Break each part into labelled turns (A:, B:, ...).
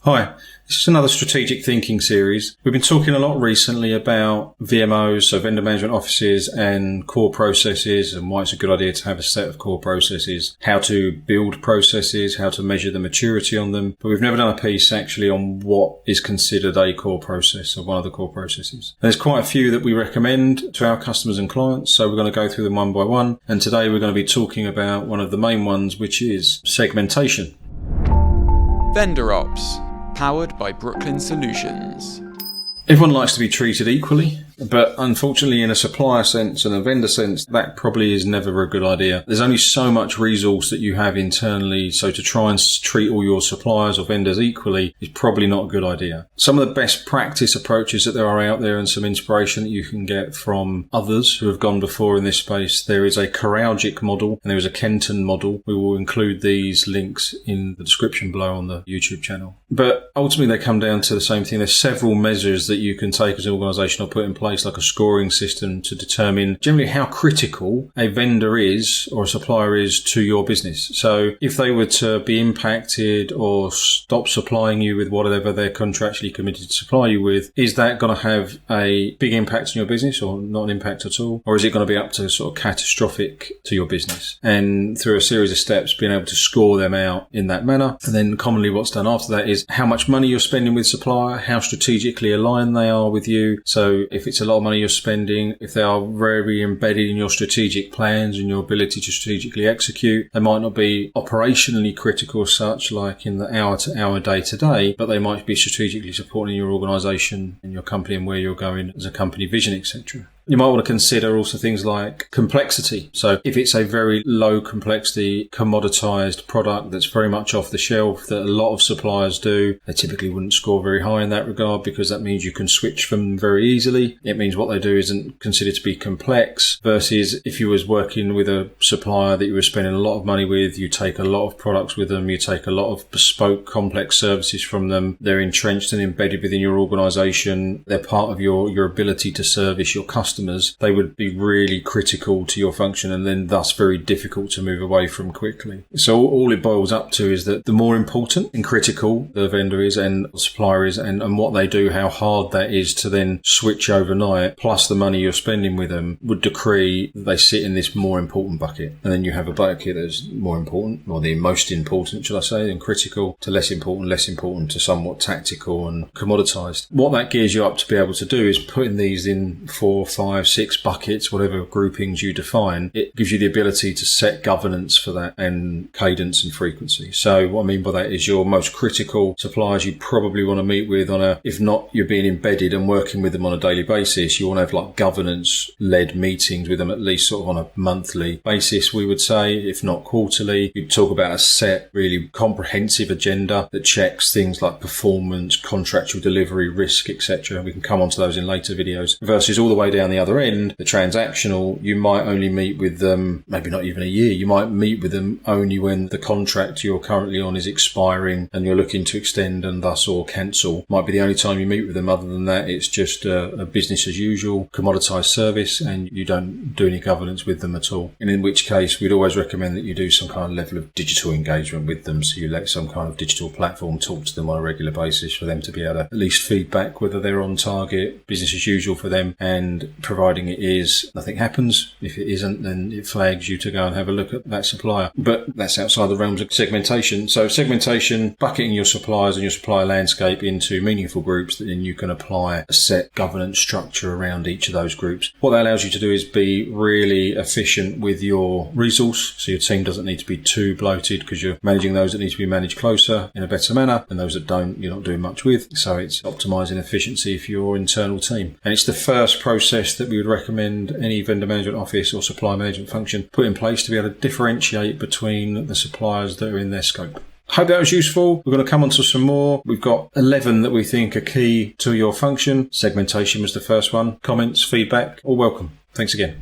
A: Hi, this is another strategic thinking series. We've been talking a lot recently about VMOs, so vendor management offices, and core processes, and why it's a good idea to have a set of core processes, how to build processes, how to measure the maturity on them. But we've never done a piece actually on what is considered a core process or one of the core processes. And there's quite a few that we recommend to our customers and clients, so we're going to go through them one by one. And today we're going to be talking about one of the main ones, which is segmentation.
B: Vendor Ops, powered by Brooklyn Solutions.
A: Everyone likes to be treated equally, but unfortunately in a supplier sense and a vendor sense, that probably is never a good idea. There's only so much resource that you have internally, so to try and treat all your suppliers or vendors equally is probably not a good idea. Some of the best practice approaches that there are out there and some inspiration that you can get from others who have gone before in this space, there is a Kraljic model and there is a Kenton model. We will include these links in the description below on the YouTube channel. But ultimately they come down to the same thing. There's several measures that you can take as an organisation or put in place, like a scoring system to determine generally how critical a vendor is or a supplier is to your business. So if they were to be impacted or stop supplying you with whatever they're contractually committed to supply you with, is that going to have a big impact on your business or not an impact at all? Or is it going to be up to sort of catastrophic to your business? And through a series of steps, being able to score them out in that manner. And then commonly what's done after that is how much money you're spending with supplier, how strategically aligned they are with you. So if it's a lot of money you're spending, if they are very embedded in your strategic plans and your ability to strategically execute, they might not be operationally critical as such, like in the hour to hour, day to day, but they might be strategically supporting your organisation and your company and where you're going as a company vision, etc. You might want to consider also things like complexity. So if it's a very low complexity, commoditized product that's very much off the shelf that a lot of suppliers do, they typically wouldn't score very high in that regard because that means you can switch from them very easily. It means what they do isn't considered to be complex versus if you was working with a supplier that you were spending a lot of money with, you take a lot of products with them, you take a lot of bespoke complex services from them, they're entrenched and embedded within your organization, they're part of your ability to service your customers. They would be really critical to your function and then thus very difficult to move away from quickly. So all it boils up to is that the more important and critical the vendor is and the supplier is and what they do, how hard that is to then switch overnight, plus the money you're spending with them, would decree that they sit in this more important bucket. And then you have a bucket that's more important, or the most important, should I say, than critical to less important to somewhat tactical and commoditized. What that gears you up to be able to do is putting these in 4, 5, 6 buckets, whatever groupings you define. It gives you the ability to set governance for that and cadence and frequency. So what I mean by that is your most critical suppliers you probably want to meet with on a, if not you're being embedded and working with them on a daily basis, you want to have like governance led meetings with them at least sort of on a monthly basis, we would say, if not quarterly. You'd talk about a set really comprehensive agenda that checks things like performance, contractual delivery, risk, etc. We can come on to those in later videos. Versus all the way down the other end, the transactional, you might only meet with them, maybe not even a year, you might meet with them only when the contract you're currently on is expiring and you're looking to extend and thus or cancel. Might be the only time you meet with them. Other than that, it's just a business as usual, commoditized service, and you don't do any governance with them at all. And in which case, we'd always recommend that you do some kind of level of digital engagement with them. So you let some kind of digital platform talk to them on a regular basis for them to be able to at least feedback whether they're on target, business as usual for them, and providing it is, nothing happens. If it isn't, then it flags you to go and have a look at that supplier. But that's outside the realms of segmentation. So segmentation, bucketing your suppliers and your supplier landscape into meaningful groups that then you can apply a set governance structure around each of those groups. What that allows you to do is be really efficient with your resource. So your team doesn't need to be too bloated because you're managing those that need to be managed closer in a better manner, and those that don't, you're not doing much with. So it's optimizing efficiency for your internal team. And it's the first process that we would recommend any vendor management office or supply management function put in place to be able to differentiate between the suppliers that are in their scope. Hope that was useful. We're going to come on to some more. We've got 11 that we think are key to your function. Segmentation was the first one. Comments, feedback, all welcome. Thanks again.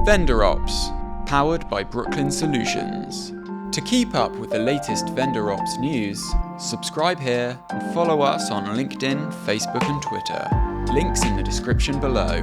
B: Vendor Ops, powered by Brooklyn Solutions. To keep up with the latest Vendor Ops news, subscribe here and follow us on LinkedIn, Facebook and Twitter. Links in the description below.